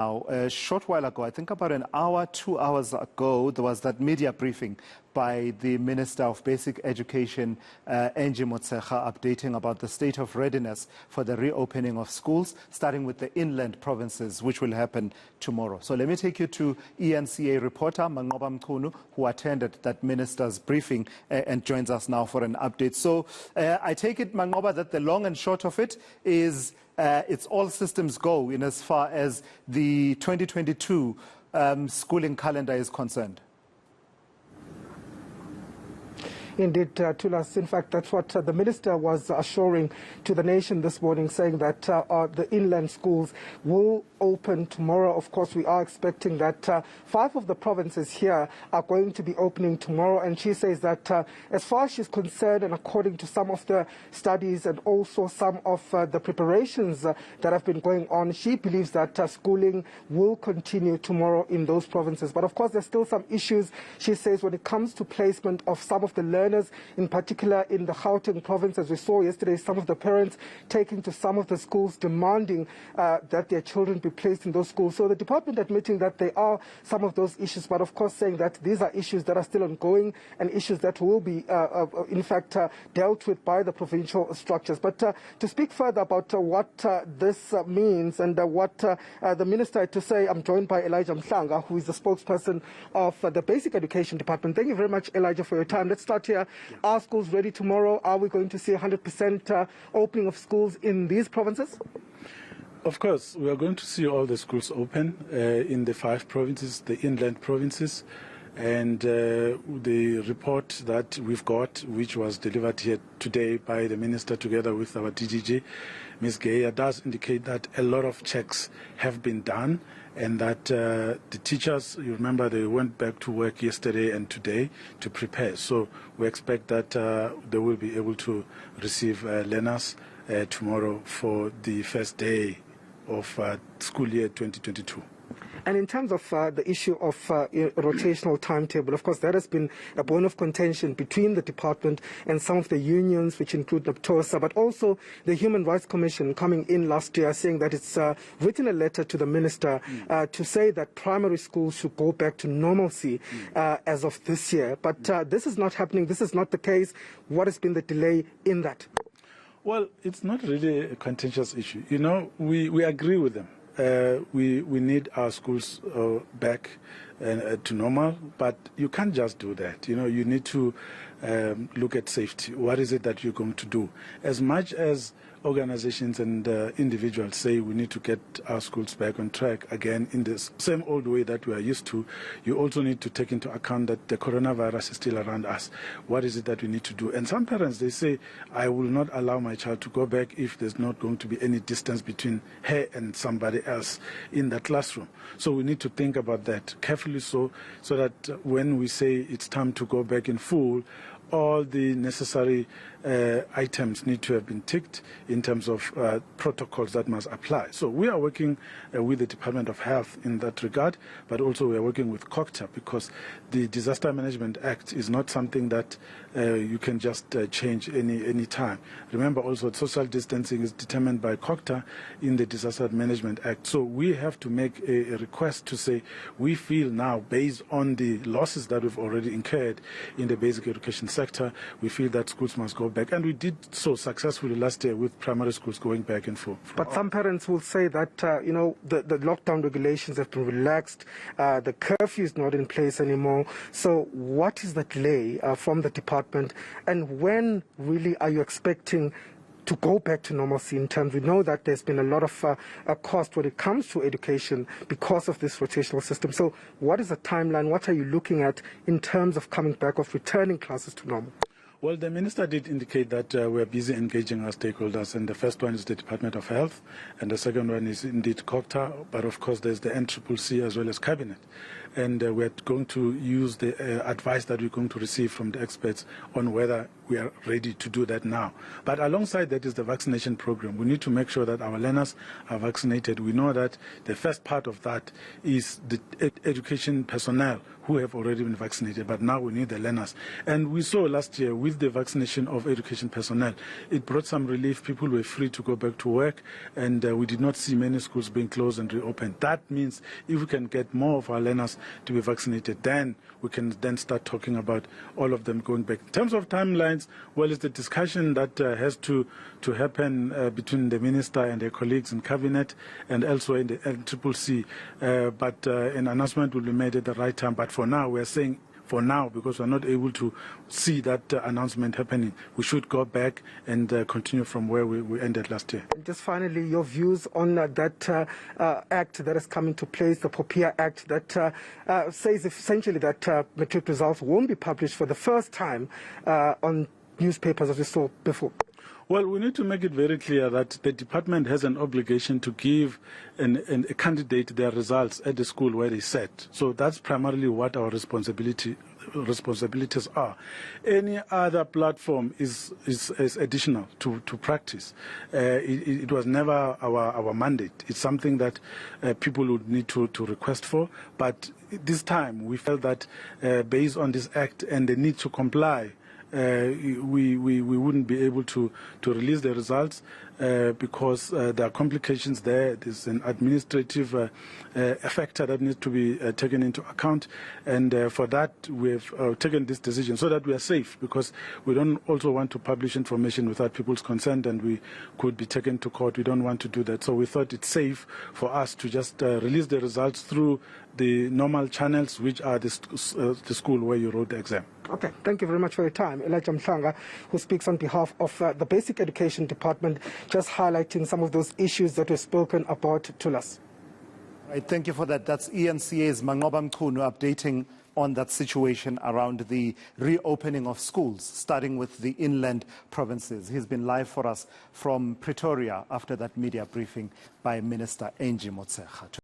Now, a short while ago, I think about an hour, 2 hours ago, there was that media briefing by the Minister of Basic Education, eNCA, updating about the state of readiness for the reopening of schools, starting with the inland provinces, which will happen tomorrow. So let me take you to eNCA reporter Manqoba Mchunu, who attended that minister's briefing and joins us now for an update. So I take it, Manqoba, that the long and short of it is it's all systems go in as far as the 2022 schooling calendar is concerned. Indeed, Tulas. In fact, that's what the minister was assuring to the nation this morning, saying that the inland schools will open tomorrow. Of course, we are expecting that 5 of the provinces here are going to be opening tomorrow. And she says that as far as she's concerned, and according to some of the studies and also some of the preparations that have been going on, she believes that schooling will continue tomorrow in those provinces. But of course, there's still some issues, she says, when it comes to placement of some of the learners, in particular in the Gauteng province. As we saw yesterday, some of the parents taking to some of the schools demanding that their children be placed in those schools. So the department admitting that there are some of those issues, but of course saying that these are issues that are still ongoing and issues that will be in fact dealt with by the provincial structures. But to speak further about what this means and what the minister had to say, I'm joined by Elijah Mhlanga, who is the spokesperson of the Basic Education Department. Thank you very much, Elijah, for your time. Let's start here. Are schools ready tomorrow? Are we going to see 100% opening of schools in these provinces? Of course, we are going to see all the schools open in the 5 provinces, the inland provinces. And the report that we've got, which was delivered here today by the minister together with our DGG, Ms. Geya, does indicate that a lot of checks have been done and that the teachers, you remember, they went back to work yesterday and today to prepare. So we expect that they will be able to receive learners tomorrow for the first day of school year 2022. And in terms of the issue of rotational timetable, of course, that has been a bone of contention between the department and some of the unions, which include NAPTOSA, but also the Human Rights Commission coming in last year saying that it's written a letter to the minister to say that primary schools should go back to normalcy as of this year. But this is not happening. This is not the case. What has been the delay in that? Well, it's not really a contentious issue. You know, we agree with them. We need our schools back to normal, but you can't just do that. You know, you need to look at safety. What is it that you're going to do? As much as organizations and individuals say we need to get our schools back on track again in the same old way that we are used to, you also need to take into account that the coronavirus is still around us. What is it that we need to do? And some parents, they say, I will not allow my child to go back if there's not going to be any distance between her and somebody else in the classroom. So we need to think about that carefully so that when we say it's time to go back in full, all the necessary items need to have been ticked in terms of protocols that must apply. So we are working with the Department of Health in that regard, but also we are working with COCTA because the Disaster Management Act is not something that you can just change any time. Remember also social distancing is determined by COCTA in the Disaster Management Act. So we have to make a request to say we feel now, based on the losses that we've already incurred in the basic education sector, we feel that schools must go back. And we did so successfully last year with primary schools going back in full. But some parents will say that, you know, the lockdown regulations have been relaxed, the curfew is not in place anymore. So what is the delay from the department? And when really are you expecting to go back to normalcy in terms? We know that there's been a lot of cost when it comes to education because of this rotational system. So what is the timeline? What are you looking at in terms of coming back, of returning classes to normal? Well, the minister did indicate that we're busy engaging our stakeholders, and the first one is the Department of Health, and the second one is indeed COCTA, but of course there's the NCCC as well as Cabinet. And we're going to use the advice that we're going to receive from the experts on whether we are ready to do that now. But alongside that is the vaccination program. We need to make sure that our learners are vaccinated. We know that the first part of that is the education personnel who have already been vaccinated, but now we need the learners. And we saw last year with with the vaccination of education personnel. It brought some relief. People were free to go back to work, and we did not see many schools being closed and reopened. That means if we can get more of our learners to be vaccinated, then we can then start talking about all of them going back. In terms of timelines, well, it's the discussion that has to happen between the minister and their colleagues in cabinet and elsewhere in the NCCC. But an announcement will be made at the right time. But for now, we are saying for now, because we're not able to see that announcement happening, we should go back and continue from where we ended last year. Just finally, your views on that act that has come into place, the POPIA Act, that says essentially that matric results won't be published for the first time on newspapers as we saw before. Well, we need to make it very clear that the department has an obligation to give a candidate their results at the school where they sat. So that's primarily what our responsibilities are. Any other platform is additional to practice. It was never our mandate. It's something that people would need to request for. But this time we felt that based on this act and the need to comply, we wouldn't be able to release the results because there are complications there. There's an administrative factor that needs to be taken into account, and for that we've taken this decision so that we are safe, because we don't also want to publish information without people's consent and we could be taken to court. We don't want to do that. So we thought it's safe for us to just release the results through the normal channels, which are the school where you wrote the exam. Okay, thank you very much for your time. Elijah Mhlanga, who speaks on behalf of the Basic Education Department, just highlighting some of those issues that were spoken about to us. Right, thank you for that. That's eNCA's Manqoba Mchunu updating on that situation around the reopening of schools, starting with the inland provinces. He's been live for us from Pretoria after that media briefing by Minister eNCA.